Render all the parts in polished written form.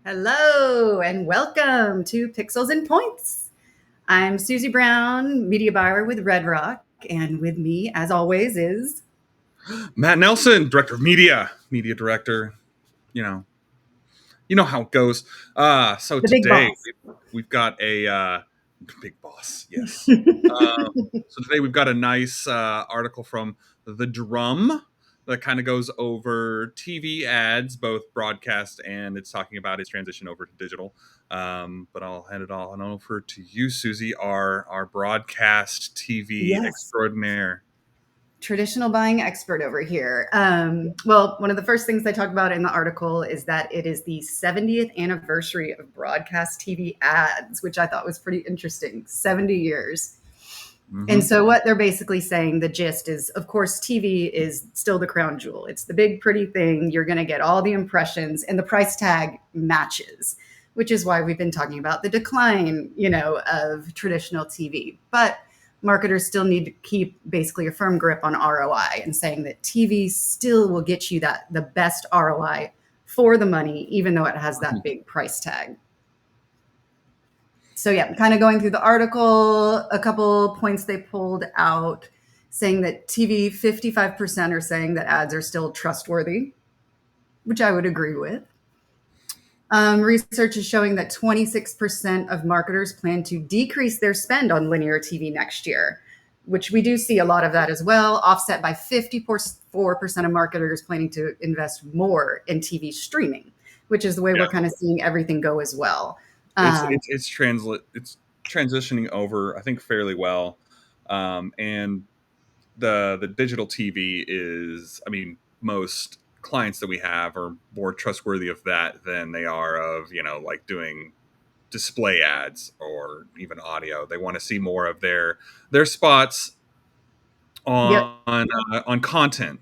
Hello and welcome to Pixels and Points. I'm Susie Brown, media buyer with Red Rock, and with me, as always, is Matt Nelsen, director of media director. You know how it goes. So the big today boss. we've got a big boss. Yes. So today we've got a nice article from The Drum that kind of goes over TV ads, both broadcast, and it's talking about its transition over to digital. But I'll hand it all on over to you, Susie, our broadcast TV Yes. extraordinaire. Traditional buying expert over here. Well, one of the first things they talk about in the article is that it is the 70th anniversary of broadcast TV ads, which I thought was pretty interesting. 70 years. Mm-hmm. And so what they're basically saying, the gist is, of course, TV is still the crown jewel. It's the big, pretty thing. You're going to get all the impressions and the price tag matches, which is why we've been talking about the decline, of traditional TV. But marketers still need to keep basically a firm grip on ROI and saying that TV still will get you the best ROI for the money, even though it has that big price tag. So yeah, kind of going through the article, a couple points they pulled out saying that TV, 55% are saying that ads are still trustworthy, which I would agree with. Research is showing that 26% of marketers plan to decrease their spend on linear TV next year, which we do see a lot of that as well, offset by 54% of marketers planning to invest more in TV streaming, which is the way we're kind of seeing everything go as well. It's transitioning over, I think, fairly well, and the digital TV is, I mean, most clients that we have are more trustworthy of that than they are of like doing display ads or even audio. They want to see more of their spots on content.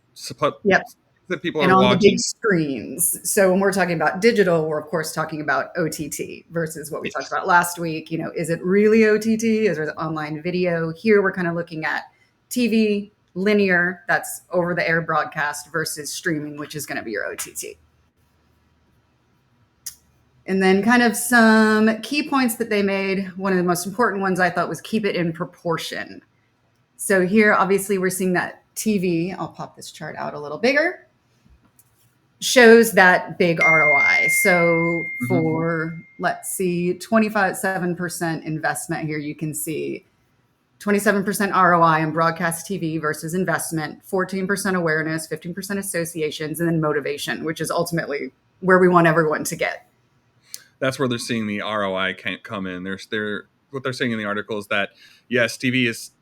Yep. That people And are on the watching. big screens. So when we're talking about digital, we're of course talking about OTT versus what we talked about last week. Is it really OTT? Is it online video? Here we're kind of looking at TV, linear, that's over the air broadcast, versus streaming, which is going to be your OTT. And then kind of some key points that they made. One of the most important ones I thought was keep it in proportion. So here, obviously, we're seeing that TV, I'll pop this chart out a little bigger, shows that big ROI. So for, let's see, 27% investment here, you can see 27% ROI in broadcast TV versus investment, 14% awareness, 15% associations, and then motivation, which is ultimately where we want everyone to get. That's where they're seeing the ROI can't come in. What they're saying in the article is that, yes,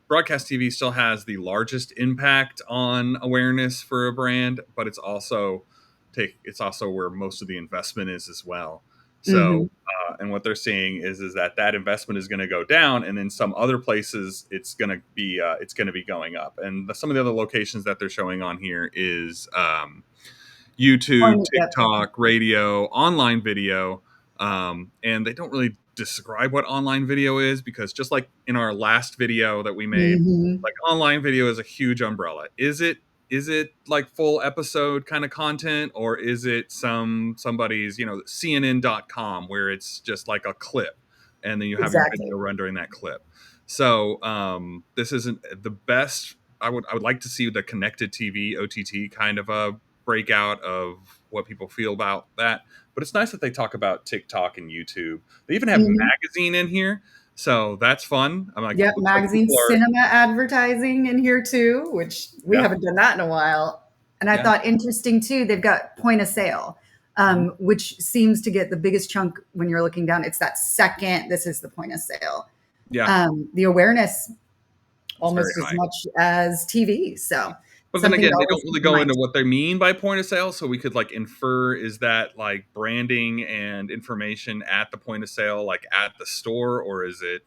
broadcast TV still has the largest impact on awareness for a brand, but it's also where most of the investment is as well. So, and what they're seeing is that investment is going to go down, and in some other places it's going to be going up. And some of the other locations that they're showing on here is YouTube, TikTok, radio, online video, and they don't really describe what online video is, because just like in our last video that we made, like online video is a huge umbrella. Is it like full episode kind of content, or is it somebody's CNN.com where it's just like a clip and then you have your video run during that clip? So this isn't the best. I would like to see the connected TV OTT kind of a breakout of what people feel about that. But it's nice that they talk about TikTok and YouTube. They even have magazine in here, so that's fun. I'm like, magazine, cinema advertising in here too, which we haven't done that in a while. And I thought interesting too, they've got point of sale, which seems to get the biggest chunk when you're looking down. It's that second, this is the point of sale. The awareness almost as much as TV. So, but then again, they don't really go into what they mean by point of sale. So we could like infer, is that like branding and information at the point of sale, like at the store, or is it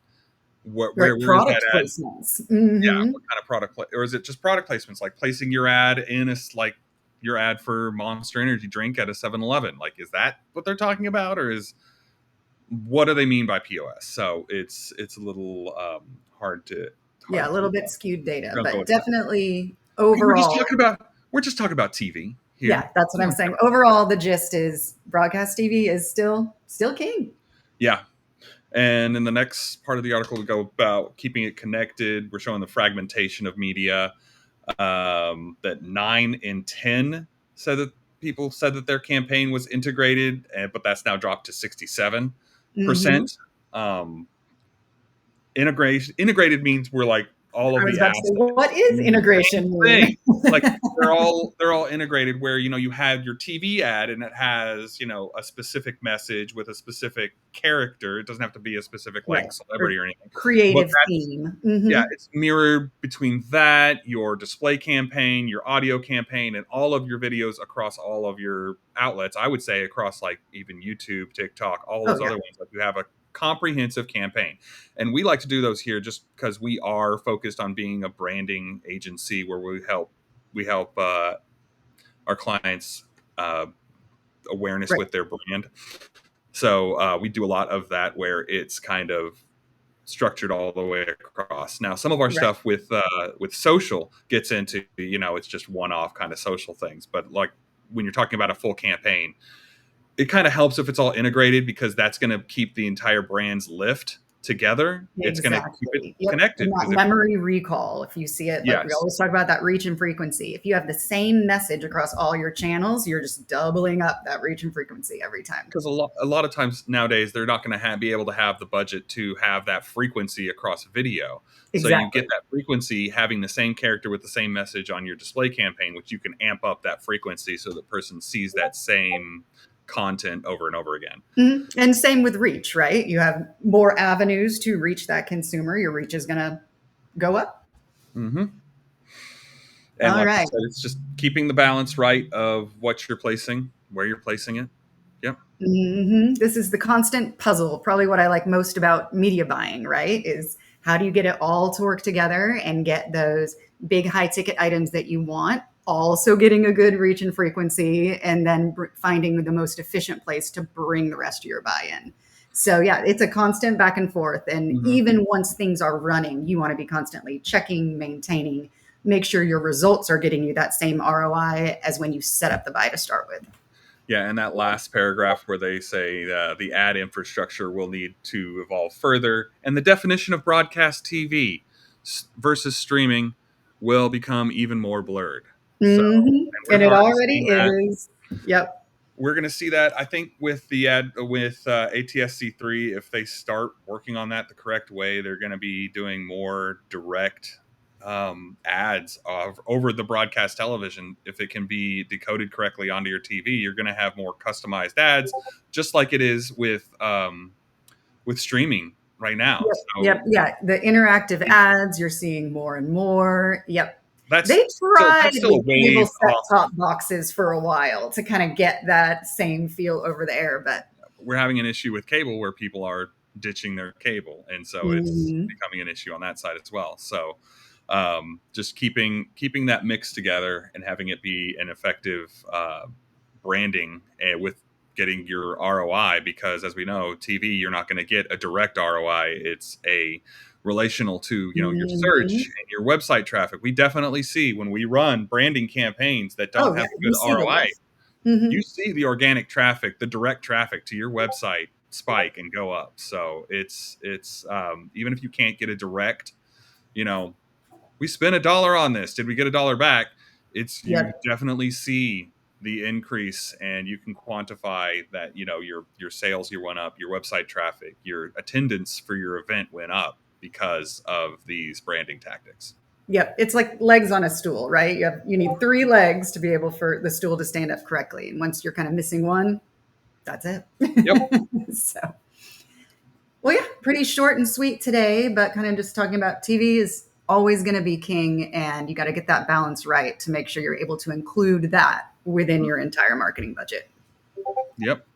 where is that placements? Yeah, what kind of product, or is it just product placements, like placing your ad in your ad for Monster Energy drink at a 7-Eleven? Like, is that what they're talking about, or what do they mean by POS? So it's a little hard to Yeah, a little bit skewed data, Don't go but with that. definitely We're just overall. talking about TV here. Yeah, that's what I'm saying. Overall, the gist is broadcast TV is still king. Yeah. And in the next part of the article, we go about keeping it connected. We're showing the fragmentation of media. That 9 in 10 said that people said that their campaign was integrated, but that's now dropped to 67%. Hmm. Um, integrated means we're like all I of was the about to say, assets what is mean the integration same mean? thing. Like they're all integrated where you have your TV ad and it has a specific message with a specific character. It doesn't have to be a specific Right. like celebrity Or or anything. But creative that's theme. yeah, Hmm. it's mirrored between that, your display campaign, your audio campaign, and all of your videos across all of your outlets. I would say across like even YouTube, TikTok, all Oh those yeah. other ones. Like you have a comprehensive campaign, and we like to do those here just because we are focused on being a branding agency where we help our clients uh, awareness Right. with their brand. So we do a lot of that where it's kind of structured all the way across. Now, some of our Right. stuff with social gets into it's just one off kind of social things, but like when you're talking about a full campaign, it kind of helps if it's all integrated because that's going to keep the entire brand's lift together. It's going to keep it Exactly. Yep. And connected that because if memory recall, if you see it, like we yes, always talk about that reach and frequency. If you have the same message across all your channels, you're just doubling up that reach and frequency every time. because a lot of times nowadays they're not going to be able to have the budget to have that frequency across video. So you get Exactly. that frequency having the same character with the same message on your display campaign, which you can amp up that frequency so the person sees that same content over and over again. Mhm. And same with reach, right? You have more avenues to reach that consumer. Your reach is going to go up. Hmm. And All like I right. said, it's just keeping the balance right of what you're placing, where you're placing it. Yep. This is the constant puzzle. Probably what I like most about media buying, right? Is how do you get it all to work together and get those big high ticket items that you want, also getting a good reach and frequency, and then finding the most efficient place to bring the rest of your buy in. So, yeah, it's a constant back and forth. And Hmm. even once things are running, you want to be constantly checking, maintaining, make sure your results are getting you that same ROI as when you set up the buy to start with. Yeah, and that last paragraph where they say the ad infrastructure will need to evolve further, and the definition of broadcast TV versus streaming will become even more blurred. So, and And we're it already already seeing that. is. Yep. We're going to see that. I think with the ad with ATSC3, if they start working on that the correct way, they're going to be doing more direct ads over the broadcast television. If it can be decoded correctly onto your TV, you're going to have more customized ads, just like it is with streaming right now. Yep. Yep. So Yeah. The interactive ads you're seeing more and more. Yep. that's They tried that's still a with cable ways set off. top boxes for a while to kind of get that same feel over the air, but We're having an issue with cable where people are ditching their cable, and so it's mhm. becoming an issue on that side as well. So just keeping that mix together and having it be an effective branding with getting your ROI, because as we know, TV, you're not going to get a direct ROI. It's a relational to your Mhm. search and your website traffic. We definitely see when we run branding campaigns that Oh don't yeah, have a you good see the ROI, lift. Hmm. you see the organic traffic, the direct traffic to your website spike and go up. So it's even if you can't get a direct, you know, we spent $1 on this. Did we get $1 back? It's you Yep. definitely see the increase, and you can quantify that. Your sales you went up, your website traffic, your attendance for your event went up because of these branding tactics. Yep. It's like legs on a stool, right? You need three legs to be able for the stool to stand up correctly. And once you're kind of missing one, that's it. Yep. So well, yeah, pretty short and sweet today, but kind of just talking about TV is always going to be king, and you got to get that balance right to make sure you're able to include that within your entire marketing budget. Yep.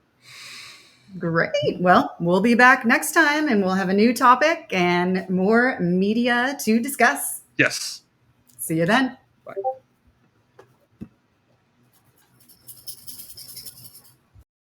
Great. Well, we'll be back next time and we'll have a new topic and more media to discuss. Yes. See you then. Bye.